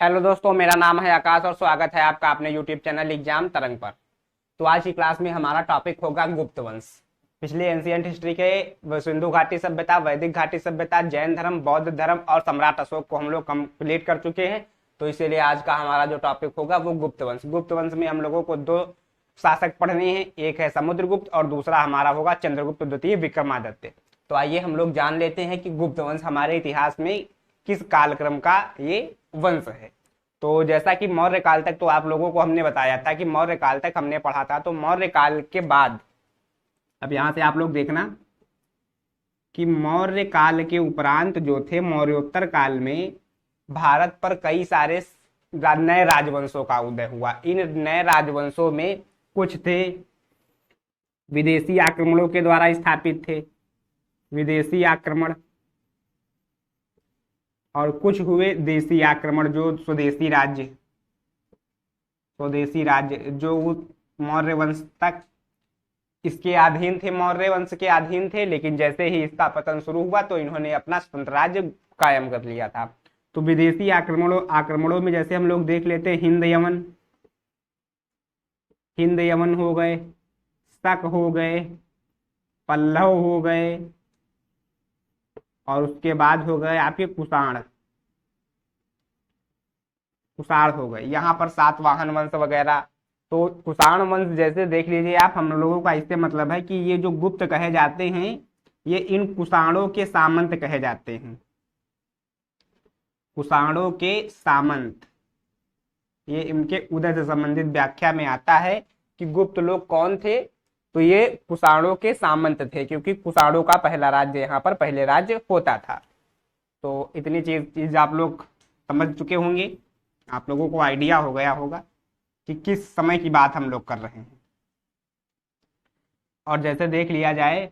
Hello दोस्तों, मेरा नाम है आकाश और स्वागत है आपका अपने यूट्यूब चैनल एग्जाम तरंग पर। तो आज की क्लास में हमारा टॉपिक होगा गुप्त वंश। पिछले एंशियंट हिस्ट्री के सिंधु घाटी सभ्यता, वैदिक घाटी सभ्यता, जैन धर्म, बौद्ध धर्म और सम्राट अशोक को हम लोग कंप्लीट कर चुके हैं। तो इसीलिए आज का हमारा जो टॉपिक होगा वो गुप्त वंश। गुप्त वंश में हम लोगों को दो शासक पढ़ने हैं, एक है समुद्रगुप्त और दूसरा हमारा होगा चंद्रगुप्त द्वितीय विक्रमादित्य। तो आइए हम लोग जान लेते हैं कि गुप्त वंश हमारे इतिहास में किस कालक्रम का ये वंश है। तो जैसा कि मौर्य काल तक तो आप लोगों को हमने बताया था कि मौर्य काल तक हमने पढ़ा था। तो मौर्य काल के बाद अब यहां से आप लोग देखना कि मौर्य काल के उपरांत जो थे मौर्योत्तर काल में भारत पर कई सारे नए राजवंशों का उदय हुआ। इन नए राजवंशों में कुछ थे विदेशी आक्रमणों के द्वारा स्थापित थे, विदेशी आक्रमण, और कुछ हुए देशी आक्रमण जो स्वदेशी राज्य जो मौर्य वंश तक इसके अधीन थे, मौर्य वंश के अधीन थे। लेकिन जैसे ही इसका पतन शुरू हुआ तो इन्होंने अपना स्वतंत्र राज्य कायम कर लिया था। तो विदेशी आक्रमणों में जैसे हम लोग देख लेते हैं हिंद यमन हो गए, शक हो गए, पल्लव हो गए, और उसके बाद हो गए आपके कुषाण हो गए। यहाँ पर सातवाहन वंश वगैरह। तो कुषाण वंश जैसे देख लीजिए आप, हम लोगों का इससे मतलब है कि ये जो गुप्त कहे जाते हैं ये इन कुषाणों के सामंत कहे जाते हैं। कुषाणों के सामंत, ये इनके उदय से संबंधित व्याख्या में आता है कि गुप्त लोग कौन थे। तो ये कुषाणों के सामंत थे, क्योंकि कुषाणों का पहला राज्य यहाँ पर पहले राज्य होता था। तो इतनी चीज आप लोग समझ चुके होंगे, आप लोगों को आइडिया हो गया होगा कि किस समय की बात हम लोग कर रहे हैं। और जैसे देख लिया जाए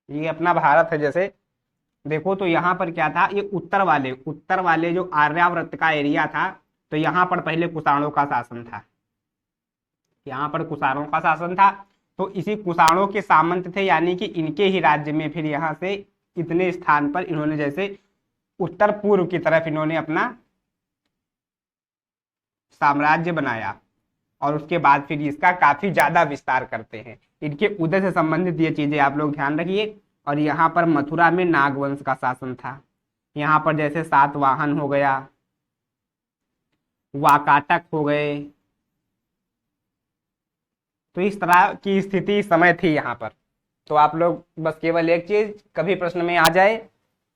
ये अपना भारत है, जैसे देखो तो यहाँ पर क्या था, ये उत्तर वाले जो आर्यावर्त का एरिया था, तो यहाँ पर पहले कुषाणों का शासन था। यहाँ पर कुषाणों का शासन था। तो इसी कुषाणों के सामंत थे, यानी कि इनके ही राज्य में फिर यहाँ से इतने स्थान पर इन्होंने जैसे उत्तर पूर्व की तरफ इन्होंने अपना साम्राज्य बनाया, और उसके बाद फिर इसका काफी ज्यादा विस्तार करते हैं। इनके उदय से संबंधित ये चीजें आप लोग ध्यान रखिए। और यहाँ पर मथुरा में नागवंश का शासन था। यहाँ पर जैसे सातवाहन हो गया, वाकाटक हो गए। तो इस तरह की स्थिति समय थी यहाँ पर। तो आप लोग बस केवल एक चीज कभी प्रश्न में आ जाए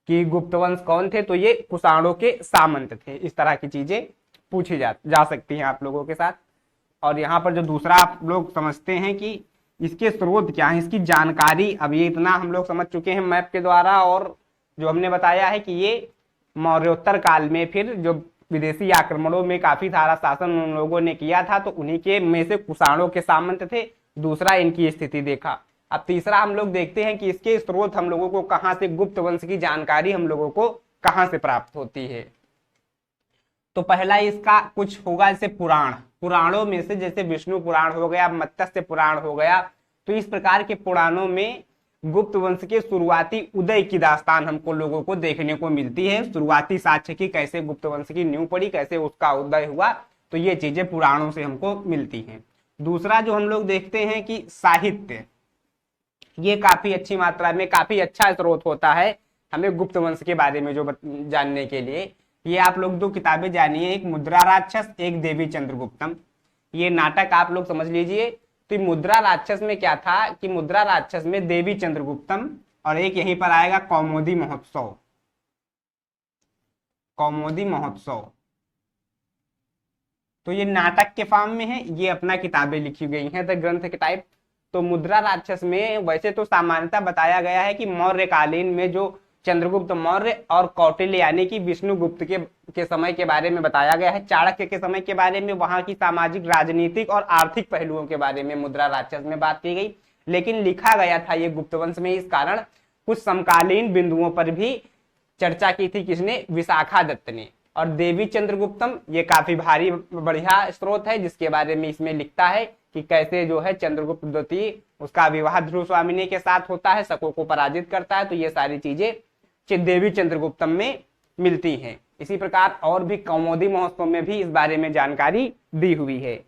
कि गुप्त वंश कौन थे, तो ये कुषाणों के सामंत थे। इस तरह की चीजें पूछी जा सकती हैं आप लोगों के साथ। और यहाँ पर जो दूसरा आप लोग समझते हैं कि इसके स्रोत क्या है, इसकी जानकारी, अब ये इतना हम लोग समझ चुके हैं मैप के द्वारा, और जो हमने बताया है कि ये मौर्योत्तर काल में फिर जो विदेशी आक्रमणों में काफी सारा शासन उन लोगों ने किया था, तो उन्हीं के में से कुषाणों के सामंत थे। दूसरा इनकी स्थिति देखा। अब तीसरा हम लोग देखते हैं कि इसके स्रोत हम लोगों को कहां से, गुप्त वंश की जानकारी हम लोगों को कहां से प्राप्त होती है। तो पहला इसका कुछ होगा जैसे पुराणों में से, जैसे विष्णु पुराण हो गया, मत्स्य पुराण हो गया। तो इस प्रकार के पुराणों में गुप्त वंश के शुरुआती उदय की दास्तान हमको लोगों को देखने को मिलती है। शुरुआती साक्ष्य की, कैसे गुप्त वंश की नींव पड़ी, कैसे उसका उदय हुआ, तो ये चीजें पुराणों से हमको मिलती हैं। दूसरा जो हम लोग देखते हैं कि साहित्य, ये काफी अच्छी मात्रा में काफी अच्छा स्रोत होता है हमें गुप्त वंश के बारे में जो जानने के लिए। ये आप लोग दो किताबें जानिए, एक मुद्रा राक्षस, एक देवी चंद्रगुप्तम। ये नाटक आप लोग समझ लीजिए। तो मुद्रा राक्षस में क्या था कि मुद्रा राक्षस में देवी चंद्रगुप्तम, और एक यहीं पर आएगा कौमुदी महोत्सव। तो ये नाटक के फॉर्म में है, ये अपना किताबें लिखी गई हैं द ग्रंथ के टाइप। तो मुद्रा राक्षस में वैसे तो सामान्यतः बताया गया है कि मौर्यकालीन में जो चंद्रगुप्त मौर्य और कौटिल्य यानी कि विष्णुगुप्त के समय के बारे में बताया गया है। चाणक्य के समय के बारे में, वहां की सामाजिक, राजनीतिक और आर्थिक पहलुओं के बारे में मुद्रा राक्षस में बात की गई। लेकिन लिखा गया था ये गुप्त वंश में, इस कारण कुछ समकालीन बिंदुओं पर भी चर्चा की थी। किसने? विशाखा दत्त ने। और देवी चंद्रगुप्तम ये काफी भारी बढ़िया स्रोत है, जिसके बारे में इसमें लिखता है कि कैसे जो है चंद्रगुप्त द्वितीय उसका विवाह ध्रुव स्वामिनी के साथ होता है, शकों को पराजित करता है। तो ये सारी चीजें देवी चंद्रगुप्तम में मिलती हैं। इसी प्रकार और भी कौमुदी महोत्सव में भी इस बारे में जानकारी दी हुई है।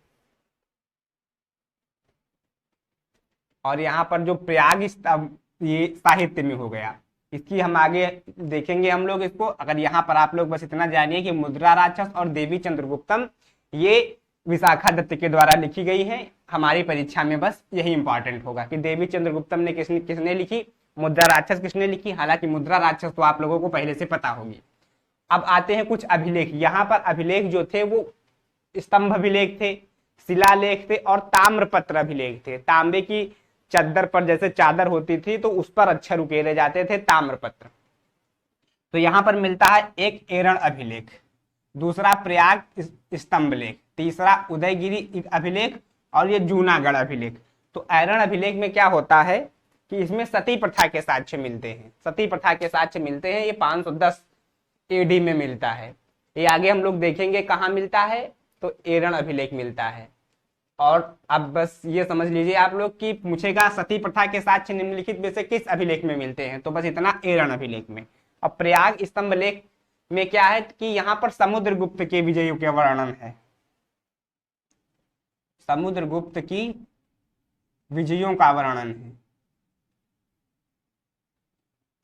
और यहाँ पर जो प्रयाग ये साहित्य में हो गया, इसकी हम आगे देखेंगे हम लोग इसको। अगर यहाँ पर आप लोग बस इतना जानिए कि मुद्रा राक्षस और देवी चंद्रगुप्तम ये विशाखा दत्त के द्वारा लिखी गई है। हमारी परीक्षा में बस यही इंपॉर्टेंट होगा कि देवी चंद्रगुप्तम ने किसने लिखी, मुद्रा राक्षस किसने लिखी। हालांकि मुद्रा राक्षस तो आप लोगों को पहले से पता होगी। अब आते हैं कुछ अभिलेख। यहाँ पर अभिलेख जो थे वो स्तंभ अभिलेख थे, शिलालेख थे और ताम्रपत्र अभिलेख थे। तांबे की चद्दर पर जैसे चादर होती थी तो उस पर अक्षर उकेरे जाते थे, ताम्रपत्र। तो यहाँ पर मिलता है एक एरण अभिलेख, दूसरा प्रयाग स्तंभ लेख, तीसरा उदयगिरी अभिलेख और ये जूनागढ़ अभिलेख। तो एरण अभिलेख में क्या होता है कि इसमें सती प्रथा के साक्ष्य मिलते हैं। सती प्रथा के साक्ष्य मिलते हैं, ये 510 एडी में मिलता है। ये आगे हम लोग देखेंगे कहाँ मिलता है, तो एरण अभिलेख मिलता है। और अब बस ये समझ लीजिए आप लोग कि पूछेगा सती प्रथा के साक्ष्य निम्नलिखित में से किस अभिलेख में मिलते हैं, तो बस इतना एरण अभिलेख में। और प्रयाग स्तंभ लेख में क्या है कि यहाँ पर समुद्रगुप्त के विजयों के वर्णन है, समुद्रगुप्त की विजयों का वर्णन है।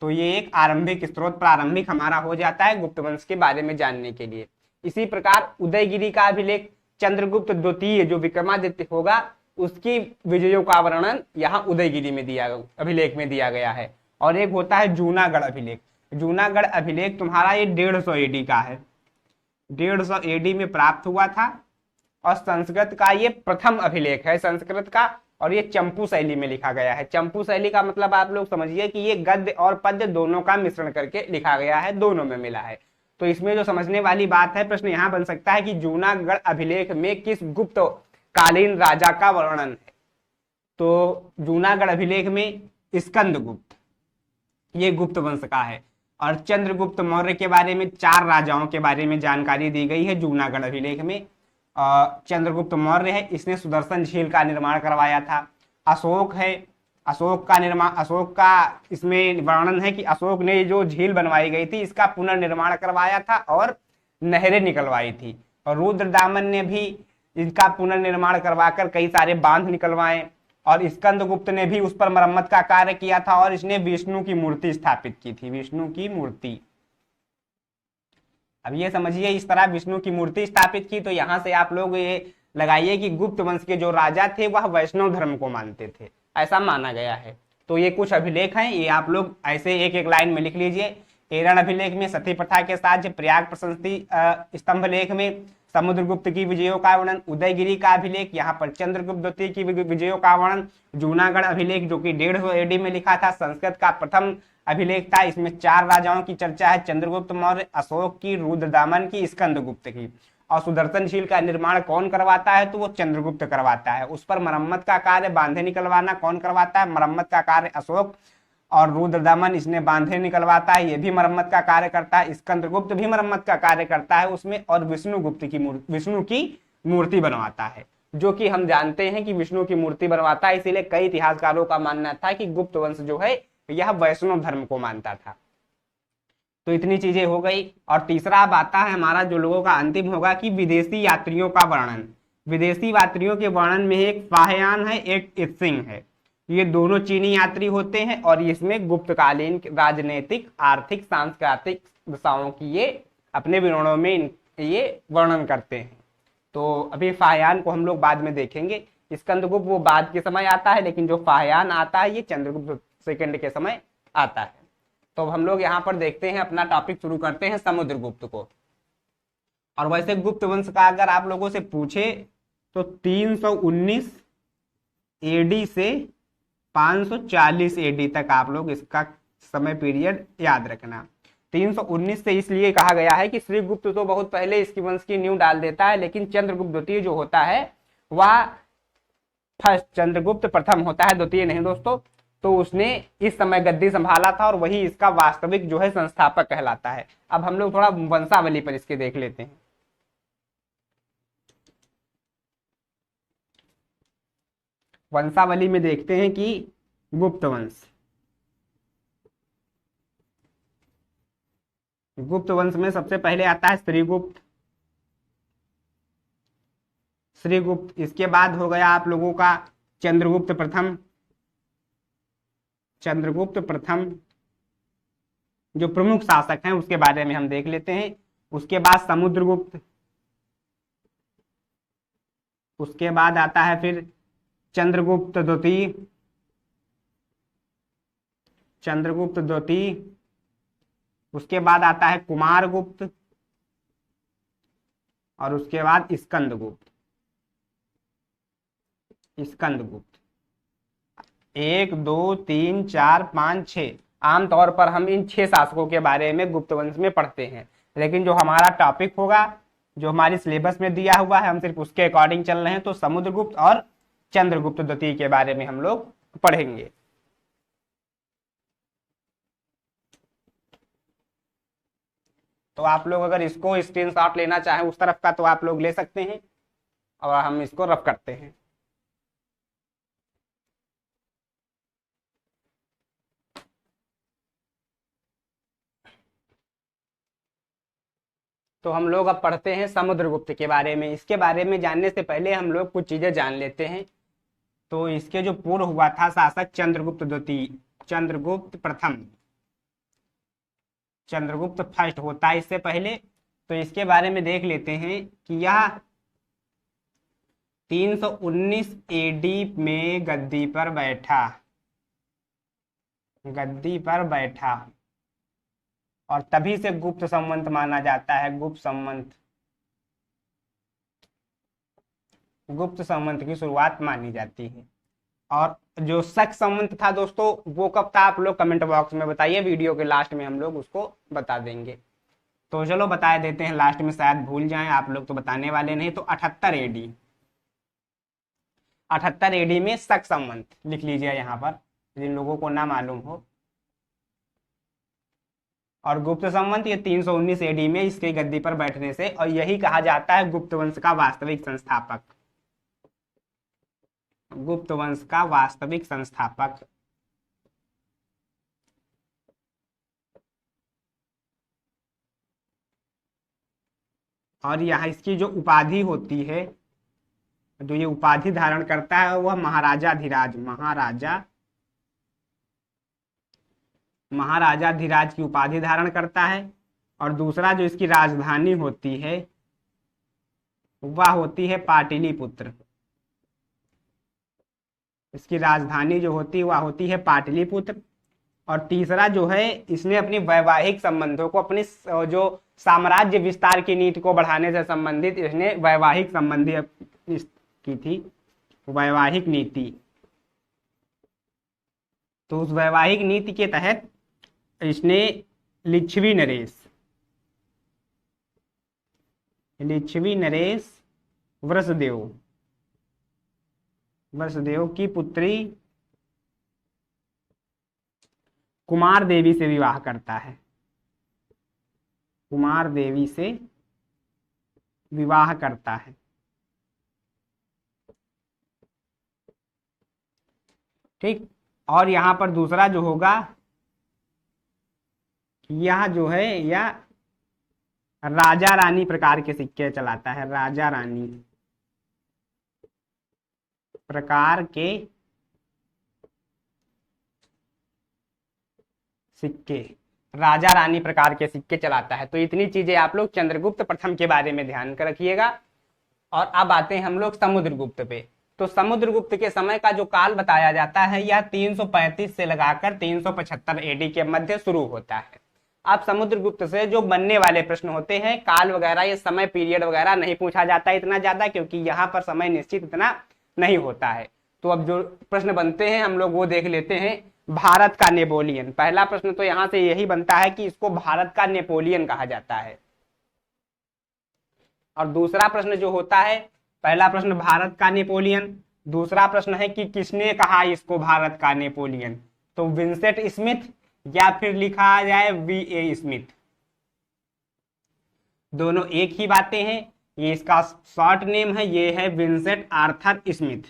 तो ये एक आरंभिक स्रोत, प्रारंभिक हमारा हो जाता है गुप्त वंश के बारे में जानने के लिए। इसी प्रकार उदयगिरी का अभिलेख चंद्रगुप्त द्वितीय जो विक्रमादित्य होगा उसकी विजयों का वर्णन यहाँ उदयगिरी में अभिलेख में दिया गया है। और एक होता है जूनागढ़ अभिलेख। जूनागढ़ अभिलेख तुम्हारा ये 150 एडी का है, 150 एडी में प्राप्त हुआ था। और संस्कृत का ये प्रथम अभिलेख है संस्कृत का, और ये चंपू शैली में लिखा गया है। चंपू शैली का मतलब आप लोग समझिए कि ये गद्य और पद्य दोनों का मिश्रण करके लिखा गया है, दोनों में मिला है। तो इसमें जो समझने वाली बात है, प्रश्न यहाँ बन सकता है कि जूनागढ़ अभिलेख में किस गुप्त कालीन राजा का वर्णन है। तो जूनागढ़ अभिलेख में स्कंदगुप्त, ये गुप्त वंश का है। और चंद्रगुप्त मौर्य के बारे में 4 राजाओं के बारे में जानकारी दी गई है जूनागढ़ अभिलेख में। चंद्रगुप्त मौर्य है, इसने सुदर्शन झील का निर्माण करवाया था। अशोक है, अशोक का इसमें वर्णन है कि अशोक ने जो झील बनवाई गई थी इसका पुनर्निर्माण करवाया था और नहरें निकलवाई थी। और रुद्रदामन ने भी इसका पुनर्निर्माण करवाकर कई सारे बांध निकलवाए। और स्कंदगुप्त ने भी उस पर मरम्मत का कार्य किया था और इसने विष्णु की मूर्ति स्थापित की थी, विष्णु की मूर्ति। अब ये समझिए इस तरह विष्णु की मूर्ति स्थापित की। तो यहाँ से आप लोग ये लगाइए कि गुप्त वंश के जो राजा थे वह वैष्णव धर्म को मानते थे, ऐसा माना गया है। तो ये कुछ अभिलेख हैं, ये आप लोग ऐसे एक एक लाइन में लिख लीजिए। एरण अभिलेख में सती प्रथा के साथ, प्रयाग प्रशस्ति स्तंभ लेख में समुद्रगुप्त की विजयों का वर्णन, उदयगिरी का अभिलेख यहाँ पर चंद्रगुप्त द्वितीय की विजयों का वर्णन, जूनागढ़ अभिलेख जो कि 150 एडी में लिखा था, संस्कृत का प्रथम अभिलेख था, इसमें 4 राजाओं की चर्चा है, चंद्रगुप्त मौर्य, अशोक की, रुद्रदामन की, स्कंदगुप्त की। और सुदर्शन झील का निर्माण कौन करवाता है, तो वो चंद्रगुप्त करवाता है। उस पर मरम्मत का कार्य, बांधे निकलवाना कौन करवाता है, मरम्मत का कार्य अशोक। और रुद्रदामन इसने बांधे निकलवाता है, ये भी मरम्मत का कार्य करता है। स्कंदगुप्त भी मरम्मत का कार्य करता है उसमें। और विष्णु की मूर्ति बनवाता है, जो कि हम जानते हैं कि विष्णु की मूर्ति बनवाता है। इसीलिए कई इतिहासकारों का मानना था कि गुप्त वंश जो है यह वैष्णव धर्म को मानता था। तो इतनी चीजें हो गई। और तीसरा अब आता है हमारा जो लोगों का अंतिम होगा कि विदेशी यात्रियों का वर्णन। विदेशी यात्रियों के वर्णन में एक फाहयान है, एक इत्सिंग है। ये दोनों चीनी यात्री होते हैं और इसमें गुप्तकालीन राजनीतिक, आर्थिक, सांस्कृतिक दशाओं की ये अपने विवरणों में ये वर्णन करते हैं। तो अभी फाहयान को हम लोग बाद में देखेंगे। स्कंदगुप्त वो बाद के समय आता है, लेकिन जो फाहयान आता है ये चंद्रगुप्त सेकंड के समय आता है। तो हम लोग यहाँ पर देखते हैं, अपना टॉपिक शुरू करते हैं समुद्रगुप्त को। और वैसे गुप्त वंश का अगर आप लोगों से पूछे तो 319 एडी से 540 एडी तक आप लोग इसका समय पीरियड याद रखना। 319 से इसलिए कहा गया है कि श्रीगुप्त तो बहुत पहले इसकी वंश की नींव डाल देता है, लेकिन चंद्रगुप्त द्वितीय जो होता है वह फर्स्ट, चंद्रगुप्त प्रथम होता है, द्वितीय नहीं दोस्तों। तो उसने इस समय गद्दी संभाला था और वही इसका वास्तविक जो है संस्थापक कहलाता है। अब हम लोग थोड़ा वंशावली पर इसके देख लेते हैं। वंशावली में देखते हैं कि गुप्त वंश, गुप्त वंश में सबसे पहले आता है श्रीगुप्त। श्रीगुप्त, इसके बाद हो गया आप लोगों का चंद्रगुप्त प्रथम। चंद्रगुप्त प्रथम जो प्रमुख शासक हैं उसके बारे में हम देख लेते हैं। उसके बाद समुद्रगुप्त, उसके बाद आता है फिर चंद्रगुप्त द्वितीय। चंद्रगुप्त द्वितीय, उसके बाद आता है कुमारगुप्त और उसके बाद स्कंदगुप्त। स्कंदगुप्त 1 2 3 4 5 6। आमतौर पर हम इन 6 शासकों के बारे में गुप्त वंश में पढ़ते हैं, लेकिन जो हमारा टॉपिक होगा, जो हमारी सिलेबस में दिया हुआ है, हम सिर्फ उसके अकॉर्डिंग चल रहे हैं। तो समुद्रगुप्त और चंद्रगुप्त द्वितीय के बारे में हम लोग पढ़ेंगे। तो आप लोग अगर इसको स्क्रीनशॉट लेना चाहें उस तरफ का तो आप लोग ले सकते हैं और हम इसको रफ करते हैं। तो हम लोग अब पढ़ते हैं समुद्रगुप्त के बारे में। इसके बारे में जानने से पहले हम लोग कुछ चीजें जान लेते हैं। तो इसके जो पूर्व हुआ था शासक चंद्रगुप्त द्वितीय, चंद्रगुप्त प्रथम, चंद्रगुप्त फर्स्ट होता है इससे पहले। तो इसके बारे में देख लेते हैं कि यह 319 एडी में गद्दी पर बैठा, गद्दी पर बैठा और तभी से गुप्त संवत माना जाता है। गुप्त संवत, गुप्त संवत की शुरुआत मानी जाती है। और जो शक संवत था दोस्तों वो कब था, आप लोग कमेंट बॉक्स में बताइए, वीडियो के लास्ट में हम लोग उसको बता देंगे। तो चलो बता देते हैं, लास्ट में शायद भूल जाएं आप लोग, तो बताने वाले नहीं। तो 78 एडी, 78 एडी में शक संवत लिख लीजिए यहाँ पर, जिन लोगों को ना मालूम हो। और गुप्त संवत ये 319 एडी में इसके गद्दी पर बैठने से, और यही कहा जाता है गुप्त वंश का वास्तविक संस्थापक, गुप्त वंश का वास्तविक संस्थापक। और यहाँ इसकी जो उपाधि होती है, जो ये उपाधि धारण करता है वह महाराजाधिराज, महाराजा, महाराजाधिराज की उपाधि धारण करता है। और दूसरा जो इसकी राजधानी होती है वह होती है पाटलिपुत्र, इसकी राजधानी जो होती है वह होती है पाटलिपुत्र। और तीसरा जो है, इसने अपनी वैवाहिक संबंधों को, अपनी जो साम्राज्य विस्तार की नीति को बढ़ाने से संबंधित इसने वैवाहिक संबंधी की थी, वैवाहिक नीति। तो उस वैवाहिक नीति के तहत इसने लिच्छवी नरेश, लिच्छवी नरेश वृषदेव, वृषदेव की पुत्री कुमार देवी से विवाह करता है, कुमार देवी से विवाह करता है। ठीक। और यहां पर दूसरा जो होगा, यह जो है यह राजा रानी प्रकार के सिक्के चलाता है, राजा रानी प्रकार के सिक्के, राजा रानी प्रकार के सिक्के चलाता है। तो इतनी चीजें आप लोग चंद्रगुप्त प्रथम के बारे में ध्यान कर रखिएगा। और अब आते हैं हम लोग समुद्रगुप्त पे। तो समुद्रगुप्त के समय का जो काल बताया जाता है यह 335 से लगाकर 375 एडी के मध्य शुरू होता है। अब समुद्रगुप्त से जो बनने वाले प्रश्न होते हैं, काल वगैरह, ये समय पीरियड वगैरह नहीं पूछा जाता है इतना ज्यादा, क्योंकि यहाँ पर समय निश्चित इतना नहीं होता है। तो अब जो प्रश्न बनते हैं हम लोग वो देख लेते हैं। भारत का नेपोलियन, पहला प्रश्न तो यहां से यही बनता है कि इसको भारत का नेपोलियन कहा जाता है। और दूसरा प्रश्न जो होता है, पहला प्रश्न भारत का नेपोलियन, दूसरा प्रश्न है कि किसने कहा इसको भारत का नेपोलियन, तो विंसेंट स्मिथ या फिर लिखा जाए वी.ए. स्मिथ, दोनों एक ही बातें हैं। ये इसका शॉर्ट नेम है, ये है विंसेंट आर्थर स्मिथ।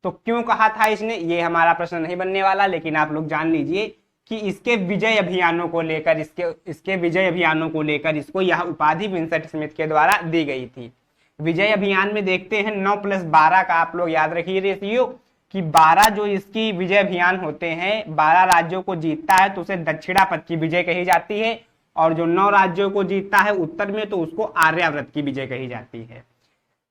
तो क्यों कहा था इसने, ये हमारा प्रश्न नहीं बनने वाला, लेकिन आप लोग जान लीजिए कि इसके विजय अभियानों को लेकर इसके विजय अभियानों को लेकर इसको यह उपाधि विंसेंट स्मिथ के द्वारा दी गई थी। विजय अभियान में देखते हैं 9+12 का आप लोग याद रखिए रेशियो, कि 12 जो इसकी विजय अभियान होते हैं, 12 राज्यों को जीतता है तो उसे दक्षिणापथ की विजय कही जाती है, और जो 9 राज्यों को जीतता है उत्तर में तो उसको आर्यावर्त की विजय कही जाती है।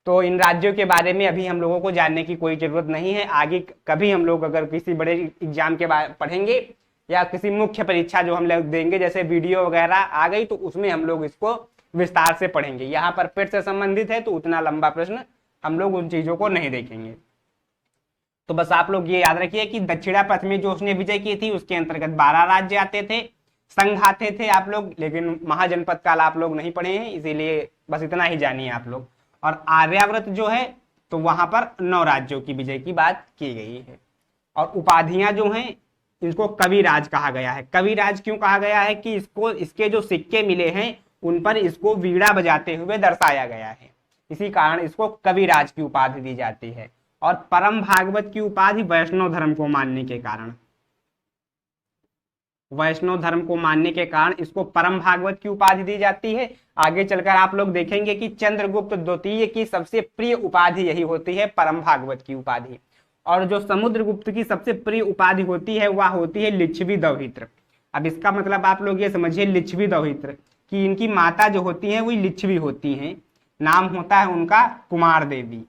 तो इन राज्यों के बारे में अभी हम लोगों को जानने की कोई जरूरत नहीं है, आगे कभी हम लोग अगर किसी बड़े एग्जाम के बारे पढ़ेंगे या किसी मुख्य परीक्षा जो हम लोग देंगे, जैसे वीडियो वगैरह आ गई, तो उसमें हम लोग इसको विस्तार से पढ़ेंगे। यहाँ पर पेट से संबंधित है तो उतना लंबा प्रश्न हम लोग उन चीजों को नहीं देखेंगे। तो बस आप लोग ये याद रखिए कि दक्षिणापथ में जो उसने विजय की थी उसके अंतर्गत 12 राज्य आते थे, संघ आते थे आप लोग, लेकिन महाजनपद काल आप लोग नहीं पढ़े हैं, इसीलिए बस इतना ही जानिए आप लोग। और आर्यावर्त जो है तो वहां पर 9 राज्यों की विजय की बात की गई है। और उपाधियां जो हैं इनको कविराज कहा गया है। कविराज क्यों कहा गया है, कि इसके जो सिक्के मिले हैं उन पर इसको वीणा बजाते हुए दर्शाया गया है, इसी कारण इसको कविराज की उपाधि दी जाती है। और परम भागवत की उपाधि वैष्णव धर्म को मानने के कारण, वैष्णव धर्म को मानने के कारण इसको परम भागवत की उपाधि दी जाती है। आगे चलकर आप लोग देखेंगे कि चंद्रगुप्त द्वितीय की सबसे प्रिय उपाधि यही होती है, परम भागवत की उपाधि। और जो समुद्रगुप्त की सबसे प्रिय उपाधि होती है वह होती है लिच्छवी दौहित्र। अब इसका मतलब आप लोग ये समझिए, लिच्छवी दौहित्र कि इनकी माता जो होती है वही लिच्छवी होती हैं, नाम होता है उनका कुमार देवी।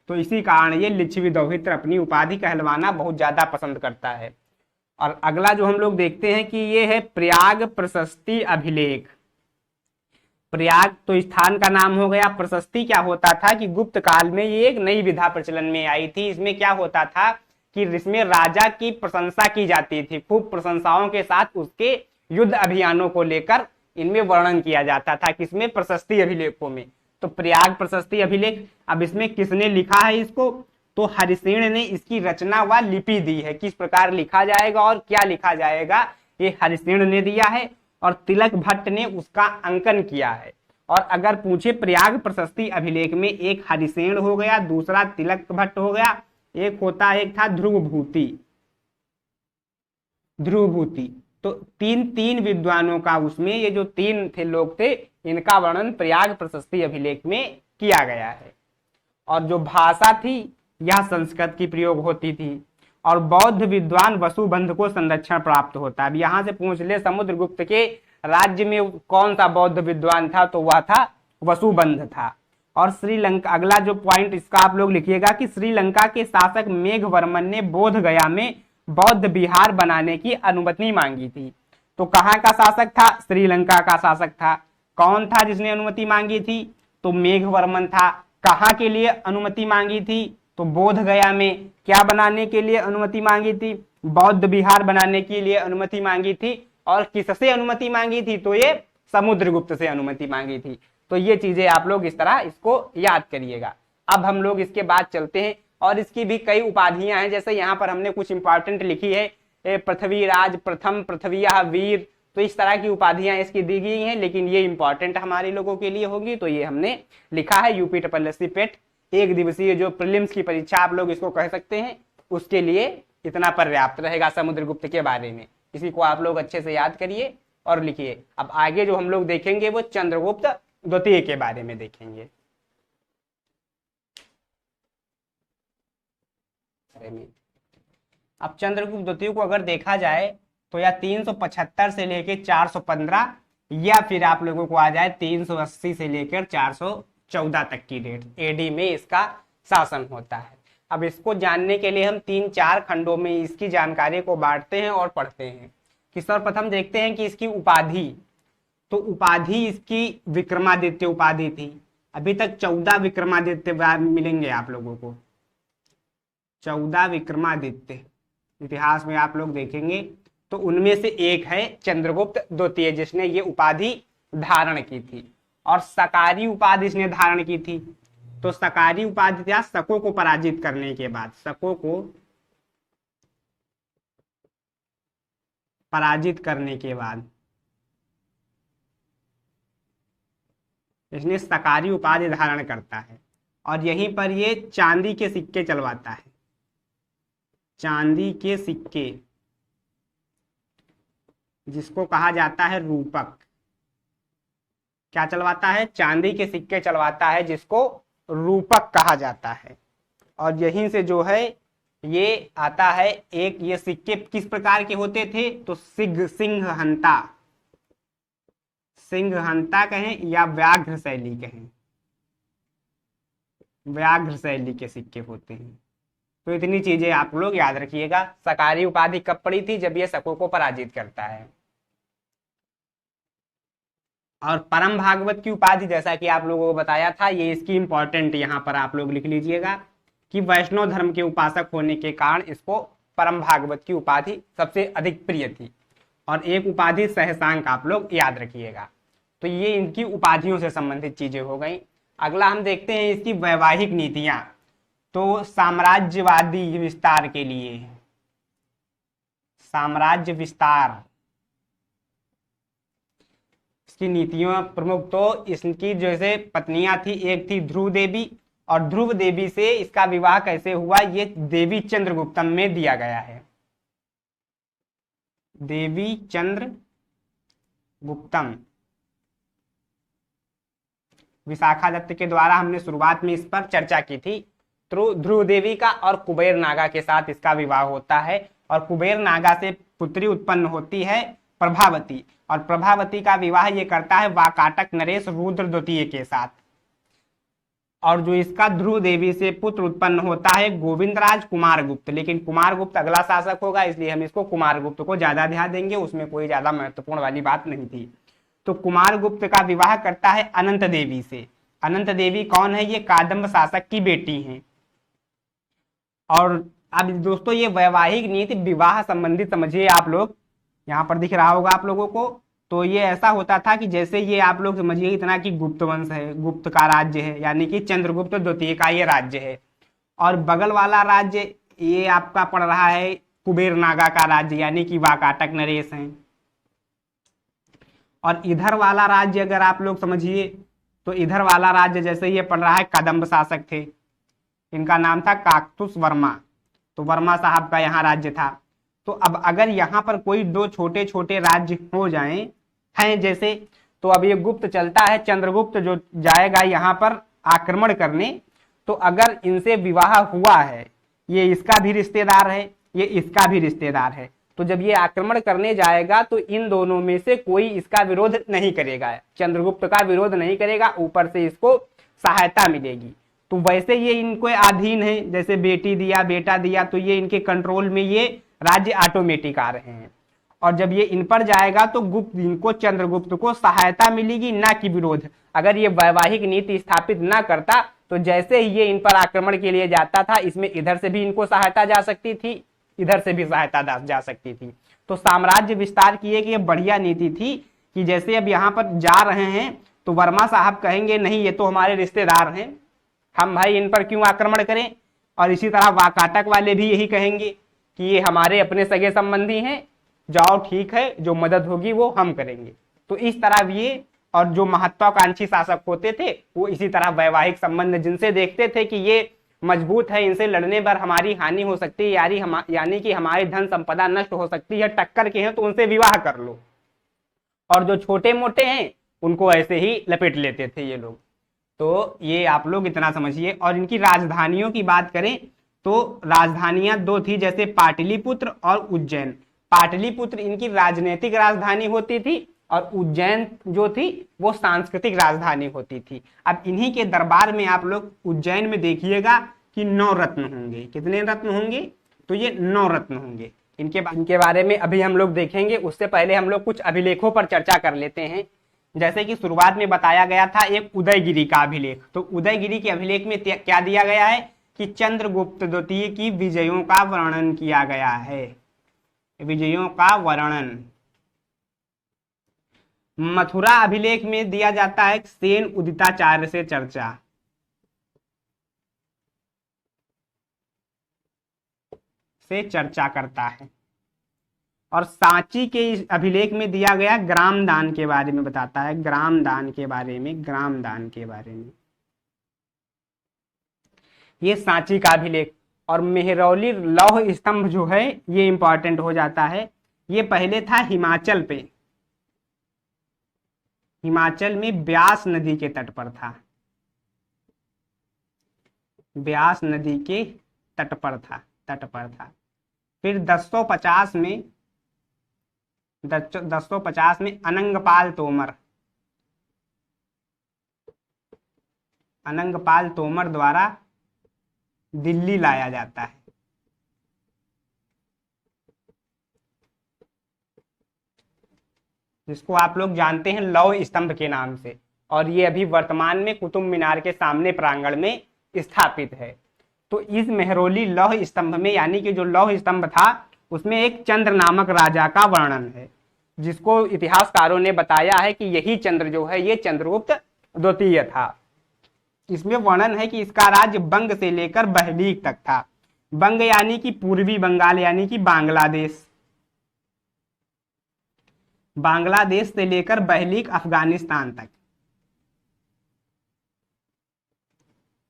तो इसी कारण ये लिच्छवी दौहित्र अपनी उपाधि कहलवाना बहुत ज्यादा पसंद करता है। और अगला जो हम लोग देखते हैं कि ये है प्रयाग प्रशस्ति अभिलेख। प्रयाग तो स्थान का नाम हो गया, प्रशस्ति क्या होता था कि गुप्त काल में ये एक नई विधा प्रचलन में आई थी। इसमें क्या होता था कि इसमें राजा की प्रशंसा की जाती थी, खूब प्रशंसाओं के साथ उसके युद्ध अभियानों को लेकर इनमें वर्णन किया जाता था, किसमें, प्रशस्ति अभिलेखों में। तो प्रयाग प्रशस्ति अभिलेख, अब इसमें किसने लिखा है इसको, तो हरिसेन ने इसकी रचना व लिपि दी है। किस प्रकार लिखा जाएगा और क्या लिखा जाएगा ये हरिसेन ने दिया है, और तिलक भट्ट ने उसका अंकन किया है। और अगर पूछे प्रयाग प्रशस्ति अभिलेख में, एक हरिसेन हो गया, दूसरा तिलक भट्ट हो गया, एक था ध्रुवभूति। तो तीन विद्वानों का उसमें, ये जो 3 थे लोग थे, इनका वर्णन प्रयाग प्रशस्ति अभिलेख में किया गया है। और जो भाषा थी यह संस्कृत की प्रयोग होती थी। और बौद्ध विद्वान वसुबंध को संरक्षण प्राप्त होता है। अब यहाँ से पूछ ले समुद्रगुप्त के राज्य में कौन सा बौद्ध विद्वान था, तो वह था वसुबंध था। और श्रीलंका, अगला जो पॉइंट इसका आप लोग लिखिएगा कि श्रीलंका के शासक मेघवर्मन ने बोध गया में बौद्ध विहार बनाने की अनुमति मांगी थी। तो कहाँ का शासक था, श्रीलंका का शासक था। कौन था जिसने अनुमति मांगी थी, तो मेघवर्मन था। कहाँ के लिए अनुमति मांगी थी, तो बोध गया में। क्या बनाने के लिए अनुमति मांगी थी, बौद्ध विहार बनाने के लिए अनुमति मांगी थी। और किससे अनुमति मांगी थी, तो ये समुद्रगुप्त से अनुमति मांगी थी। तो ये चीजें आप लोग इस तरह इसको याद करिएगा। अब हम लोग इसके बाद चलते हैं, और इसकी भी कई उपाधियां हैं। जैसे यहाँ पर हमने कुछ इंपॉर्टेंट लिखी है, पृथ्वीराज, प्रथम पृथ्वीया वीर, तो इस तरह की उपाधियां इसकी दी गई हैं, लेकिन ये इंपॉर्टेंट हमारे लोगों के लिए होगी, तो ये हमने लिखा है। यूपी ट्रिपल पेट 1 दिवसीय जो प्रीलिम्स की परीक्षा आप लोग इसको कह सकते हैं, उसके लिए इतना पर्याप्त रहेगा समुद्रगुप्त के बारे में। इसी को आप लोग अच्छे से याद करिए और लिखिए। अब आगे जो हम लोग देखेंगे वो चंद्रगुप्त द्वितीय के बारे में देखेंगे। अब चंद्रगुप्त द्वितीय को अगर देखा जाए तो या 375 से लेकर 415, या फिर आप लोगों को आ जाए 380 से लेकर 414 तक की डेट एडी में इसका शासन होता है। अब इसको जानने के लिए हम 3-4 खंडों में इसकी जानकारी को बांटते हैं और पढ़ते हैं। कि सर्वप्रथम देखते हैं कि इसकी उपाधि, तो उपाधि इसकी विक्रमादित्य उपाधि थी। अभी तक 14 विक्रमादित्य मिलेंगे आप लोगों को, 14 विक्रमादित्य इतिहास में आप लोग देखेंगे, तो उनमें से एक है चंद्रगुप्त द्वितीय जिसने ये उपाधि धारण की थी। और सकारी उपाधि इसने धारण की थी। तो सकारी उपाधि था शकों को पराजित करने के बाद, शकों को पराजित करने के बाद इसने सकारी उपाधि धारण करता है और यहीं पर ये चांदी के सिक्के चलवाता है। चांदी के सिक्के जिसको कहा जाता है रूपक। क्या चलवाता है? चांदी के सिक्के चलवाता है जिसको रूपक कहा जाता है। और यहीं से जो है ये आता है एक, ये सिक्के किस प्रकार के होते थे? तो सिंहहंता कहें या व्याघ्र शैली कहें, व्याघ्र शैली के सिक्के होते हैं। तो इतनी चीजें आप लोग याद रखिएगा। सकारी उपाधि कब पड़ी थी? जब ये शकों को पराजित करता है। और परम भागवत की उपाधि जैसा कि आप लोगों को बताया था, ये इसकी इंपॉर्टेंट यहाँ पर आप लोग लिख लीजिएगा कि वैष्णव धर्म के उपासक होने के कारण इसको परम भागवत की उपाधि सबसे अधिक प्रिय थी। और एक उपाधि सहसांक आप लोग याद रखिएगा। तो ये इनकी उपाधियों से संबंधित चीजें हो गई। अगला हम देखते हैं इसकी वैवाहिक नीतियां। तो साम्राज्यवादी विस्तार के लिए, साम्राज्य विस्तार इसकी नीतियों प्रमुख, तो इसकी जैसे पत्नियां थी, एक थी ध्रुव देवी, और ध्रुव देवी से इसका विवाह कैसे हुआ ये देवी चंद्रगुप्तम में दिया गया है। देवी चंद्र गुप्तम विशाखा दत्त के द्वारा हमने शुरुआत में इस पर चर्चा की थी। तो ध्रुव देवी का और कुबेर नागा के साथ इसका विवाह होता है और कुबेर नागा से पुत्री उत्पन्न होती है प्रभावती, और प्रभावती का विवाह ये करता है वाकाटक नरेश रुद्र द्वितीय के साथ। और जो इसका ध्रुव देवी से पुत्र उत्पन्न होता है गोविंदराज कुमारगुप्त, लेकिन कुमारगुप्त अगला शासक होगा इसलिए हम इसको कुमारगुप्त को ज्यादा ध्यान देंगे, उसमें कोई ज्यादा महत्वपूर्ण वाली बात नहीं थी। तो कुमारगुप्त का विवाह करता है अनंत देवी से। अनंत देवी कौन है? ये कादम्ब शासक की बेटी हैं। और अब दोस्तों ये वैवाहिक नीति विवाह संबंधित समझिए आप लोग, यहाँ पर दिख रहा होगा आप लोगों को। तो ये ऐसा होता था कि जैसे ये आप लोग समझिए इतना कि गुप्त वंश है, गुप्त का राज्य है, यानी कि चंद्रगुप्त द्वितीय का ये राज्य है। और बगल वाला राज्य ये आपका पड़ रहा है कुबेर नागा का राज्य, यानी कि वाकाटक नरेश हैं। और इधर वाला राज्य अगर आप लोग समझिए तो इधर वाला राज्य जैसे ये पड़ रहा है कदम्ब शासक थे, इनका नाम था काकतुस वर्मा। तो वर्मा साहब का यहाँ राज्य था। तो अब अगर यहाँ पर कोई दो छोटे छोटे राज्य हो जाएं हैं जैसे, तो अब ये गुप्त चलता है, चंद्रगुप्त जो जाएगा यहाँ पर आक्रमण करने, तो अगर इनसे विवाह हुआ है, ये इसका भी रिश्तेदार है, ये इसका भी रिश्तेदार है, तो जब ये आक्रमण करने जाएगा तो इन दोनों में से कोई इसका विरोध नहीं करेगा, चंद्रगुप्त का विरोध नहीं करेगा, ऊपर से इसको सहायता मिलेगी। तो वैसे ये इनको अधीन है, जैसे बेटी दिया बेटा दिया, तो ये इनके कंट्रोल में ये राज्य ऑटोमेटिक आ रहे हैं। और जब ये इन पर जाएगा तो गुप्त इनको चंद्रगुप्त को सहायता मिलेगी, ना कि विरोध। अगर ये वैवाहिक नीति स्थापित ना करता तो जैसे ही ये इन पर आक्रमण के लिए जाता था, इसमें इधर से भी इनको सहायता जा सकती थी, इधर से भी सहायता जा सकती थी। तो साम्राज्य विस्तार की एक ये बढ़िया नीति थी कि जैसे अब यहाँ पर जा रहे हैं तो वर्मा साहब कहेंगे नहीं ये तो हमारे रिश्तेदार हैं, हम भाई इन पर क्यों आक्रमण करें। और इसी तरह वाकाटक वाले भी यही कहेंगे कि ये हमारे अपने सगे संबंधी हैं, जाओ ठीक है, जो मदद होगी वो हम करेंगे। तो इस तरह ये, और जो महत्वाकांक्षी शासक होते थे वो इसी तरह वैवाहिक संबंध जिनसे देखते थे कि ये मजबूत है, इनसे लड़ने पर हमारी हानि हो सकती है, यानी कि हमारी धन संपदा नष्ट हो सकती है, टक्कर के हैं तो उनसे विवाह कर लो। और जो छोटे मोटे हैं उनको ऐसे ही लपेट लेते थे ये लोग। तो ये आप लोग इतना समझिए। और इनकी राजधानियों की बात करें तो राजधानियां दो थी, जैसे पाटलिपुत्र और उज्जैन। पाटलिपुत्र इनकी राजनीतिक राजधानी होती थी और उज्जैन जो थी वो सांस्कृतिक राजधानी होती थी। अब इन्हीं के दरबार में आप लोग उज्जैन में देखिएगा कि 9 रत्न होंगे। कितने रत्न होंगे? तो ये 9 रत्न होंगे। इनके बारे में अभी हम लोग देखेंगे, उससे पहले हम लोग कुछ अभिलेखों पर चर्चा कर लेते हैं। जैसे कि शुरुआत में बताया गया था एक उदयगिरी का अभिलेख। तो उदयगिरी के अभिलेख में क्या दिया गया है कि चंद्रगुप्त द्वितीय की विजयों का वर्णन किया गया है, विजयों का वर्णन। मथुरा अभिलेख में दिया जाता है सेन उदिताचार्य से चर्चा, करता है। और सांची के इस अभिलेख में दिया गया ग्राम दान के बारे में बताता है, ग्राम दान के बारे में, ग्राम दान के बारे में। ये सांची का अभिलेख। और मेहरौली लौह स्तंभ जो है ये इंपॉर्टेंट हो जाता है। ये पहले था हिमाचल पे, हिमाचल में ब्यास नदी के तट पर था, ब्यास नदी के तट पर था, तट पर था। फिर 1050 में 1050 में अनंगपाल तोमर, अनंगपाल तोमर द्वारा दिल्ली लाया जाता है। जिसको आप लोग जानते हैं लौह स्तंभ के नाम से, और ये अभी वर्तमान में कुतुब मीनार के सामने प्रांगण में स्थापित है। तो इस मेहरौली लौह स्तंभ में, यानी कि जो लौह स्तंभ था उसमें एक चंद्र नामक राजा का वर्णन है, जिसको इतिहासकारों ने बताया है कि यही चंद्र जो है ये चंद्रगुप्त द्वितीय था। इसमें वर्णन है कि इसका राज्य बंग से लेकर बहलीक तक था। बंग यानी कि पूर्वी बंगाल यानी कि बांग्लादेश, बांग्लादेश से लेकर बहलीक अफगानिस्तान तक,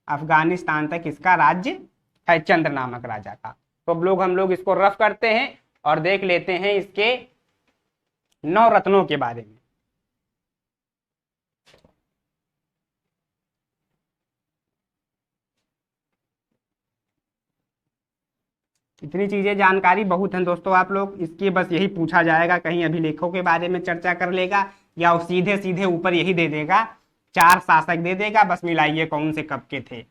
अफगानिस्तान तक इसका राज्य है चंद्र नामक राजा का। तो अब हम लोग इसको रफ करते हैं और देख लेते हैं इसके 9 रत्नों के बारे में। इतनी चीजें जानकारी बहुत हैं दोस्तों, आप लोग इसकी बस यही पूछा जाएगा, कहीं अभिलेखों के बारे में चर्चा कर लेगा या वो सीधे सीधे ऊपर यही दे देगा, 4 शासक दे देगा, बस मिलाइए कौन से कब के थे।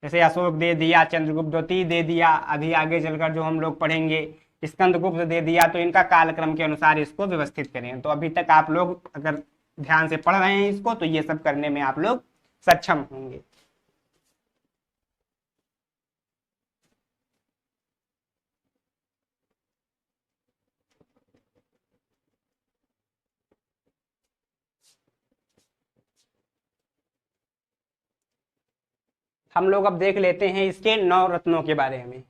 जैसे अशोक दे दिया, चंद्रगुप्त द्वितीय दे दिया, अभी आगे चलकर जो हम लोग पढ़ेंगे स्कंदगुप्त दे दिया, तो इनका कालक्रम के अनुसार इसको व्यवस्थित करें। तो अभी तक आप लोग अगर ध्यान से पढ़ रहे हैं इसको, तो ये सब करने में आप लोग सक्षम होंगे। हम लोग अब देख लेते हैं इसके 9 रत्नों के बारे में।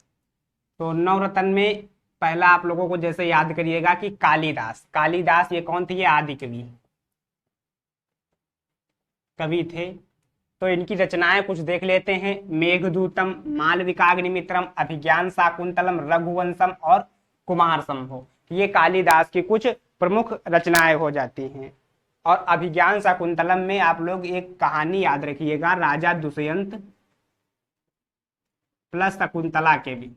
तो 9 रत्न में पहला आप लोगों को जैसे याद करिएगा कि कालिदास, कालिदास ये कौन थे? ये आदि कवि, कवि थे। तो इनकी रचनाएं कुछ देख लेते हैं। मेघदूतम, मालविकाग्निमित्रम, अभिज्ञान शाकुंतलम, रघुवंशम और कुमार संभव, ये कालिदास की कुछ प्रमुख रचनाएं हो जाती हैं। और अभिज्ञान शाकुंतलम में आप लोग एक कहानी याद रखिएगा, राजा दुष्यंत प्लस शकुंतला के भी,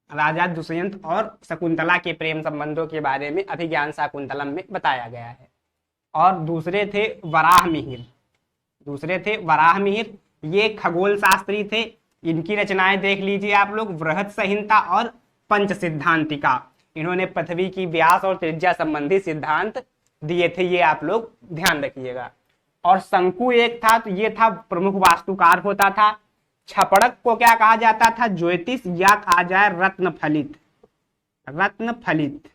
राजा दुष्यंत और शकुंतला के प्रेम संबंधों के बारे में अभिज्ञान शाकुंतलम में बताया गया है। और दूसरे थे वराह मिहिर, दूसरे थे वराह मिहिर, ये खगोल शास्त्री थे। इनकी रचनाएं देख लीजिए आप लोग, बृहत संहिता और पंच सिद्धांतिका। इन्होंने पृथ्वी की व्यास और त्रिज्या संबंधी सिद्धांत दिए थे, ये आप लोग ध्यान रखिएगा। और शंकु एक था, तो ये था प्रमुख वास्तुकार होता था। छपड़क को क्या कहा जाता था? ज्योतिष, या कहा जाए रत्न फलित, रत्न फलित।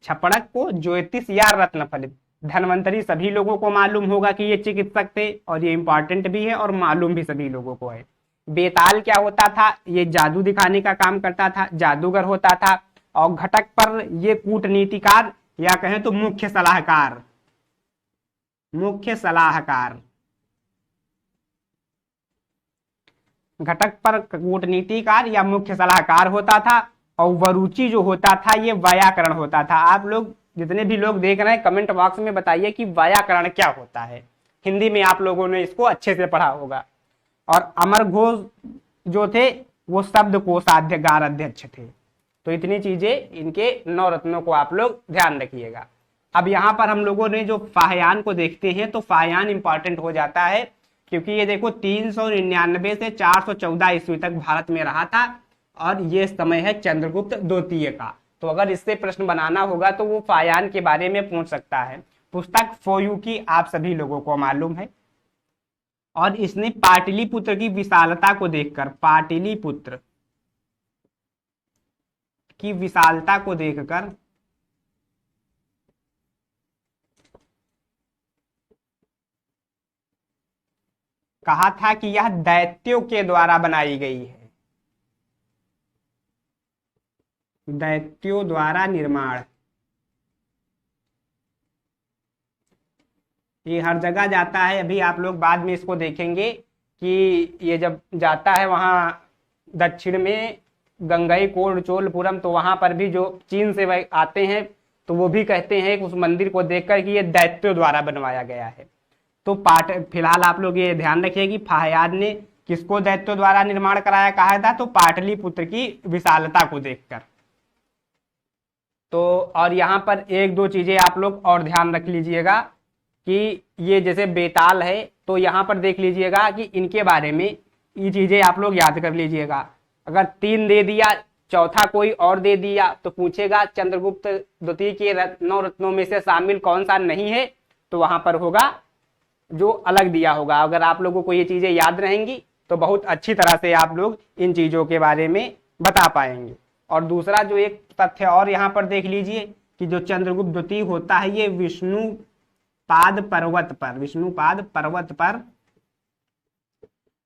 छपड़क को ज्योतिष या रत्न फलित। धन्वंतरी सभी लोगों को मालूम होगा कि ये चिकित्सक थे, और ये इंपॉर्टेंट भी है और मालूम भी सभी लोगों को है। बेताल क्या होता था? ये जादू दिखाने का काम करता था, जादूगर होता था। और घटक पर ये कूटनीतिकार या कहें तो मुख्य सलाहकार, मुख्य सलाहकार। घटक पर कूटनीतिकार या मुख्य सलाहकार होता था। और वरुचि जो होता था ये व्याकरण होता था। आप लोग जितने भी लोग देख रहे हैं कमेंट बॉक्स में बताइए कि व्याकरण क्या होता है। हिंदी में आप लोगों ने इसको अच्छे से पढ़ा होगा। और अमर घोष जो थे वो शब्द कोषाध्यकार अध्यक्ष थे। तो इतनी चीजें इनके 9 रत्नों को आप लोग ध्यान रखिएगा। अब यहाँ पर हम लोगों ने जो फाहयान को देखते हैं, तो फाहयान इंपॉर्टेंट हो जाता है, क्योंकि ये देखो 399 से 414 ईस्वी तक भारत में रहा था, और ये समय है चंद्रगुप्त द्वितीय का। तो अगर इससे प्रश्न बनाना होगा तो वो फाहयान के बारे में पूछ सकता है। पुस्तक फोयू की आप सभी लोगों को मालूम है। और इसने पाटलिपुत्र की विशालता को देखकर, पाटलिपुत्र की विशालता को देखकर कहा था कि यह दैत्यों के द्वारा बनाई गई है। दैत्यों द्वारा निर्माण। ये हर जगह जाता है, अभी आप लोग बाद में इसको देखेंगे कि ये जब जाता है वहां दक्षिण में गंगई कोड चोलपुरम, तो वहां पर भी जो चीन से वह आते हैं तो वो भी कहते हैं उस मंदिर को देखकर कि ये दैत्यों द्वारा बनवाया गया है। तो फिलहाल आप लोग ये ध्यान रखिए कि फाहयाद ने किसको दैत्यों द्वारा निर्माण कराया कहा था, तो पाटलिपुत्र की विशालता को देखकर। तो और यहाँ पर एक दो चीजें आप लोग और ध्यान रख लीजिएगा कि ये जैसे बेताल है, तो यहाँ पर देख लीजिएगा कि इनके बारे में ये चीजें आप लोग याद कर लीजिएगा। अगर 3 दे दिया, चौथा कोई और दे दिया, तो पूछेगा चंद्रगुप्त द्वितीय के 9 रत्नों में से शामिल कौन सा नहीं है, तो वहां पर होगा जो अलग दिया होगा। अगर आप लोगों को ये चीजें याद रहेंगी तो बहुत अच्छी तरह से आप लोग इन चीजों के बारे में बता पाएंगे। और दूसरा जो एक तथ्य और यहाँ पर देख लीजिए कि जो चंद्रगुप्त द्वितीय होता है ये विष्णुपाद पर्वत पर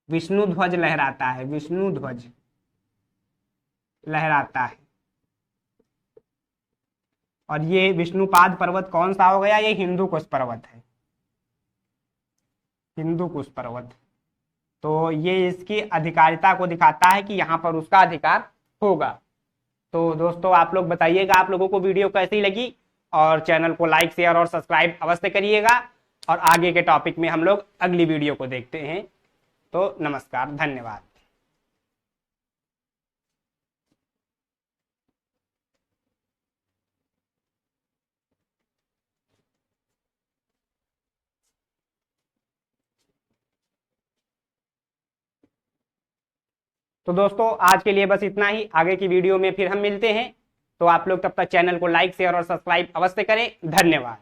विष्णु ध्वज लहराता है, विष्णु ध्वज लहराता है। और ये विष्णुपाद पर्वत कौन सा हो गया, ये हिंदुकुश पर्वत है, हिंदुकुश पर्वत। तो ये इसकी अधिकारिता को दिखाता है कि यहाँ पर उसका अधिकार होगा। तो दोस्तों आप लोग बताइएगा आप लोगों को वीडियो कैसी लगी, और चैनल को लाइक शेयर और सब्सक्राइब अवश्य करिएगा। और आगे के टॉपिक में हम लोग अगली वीडियो को देखते हैं। तो नमस्कार, धन्यवाद। तो दोस्तों आज के लिए बस इतना ही, आगे की वीडियो में फिर हम मिलते हैं। तो आप लोग तब तक चैनल को लाइक शेयर और सब्सक्राइब अवश्य करें। धन्यवाद।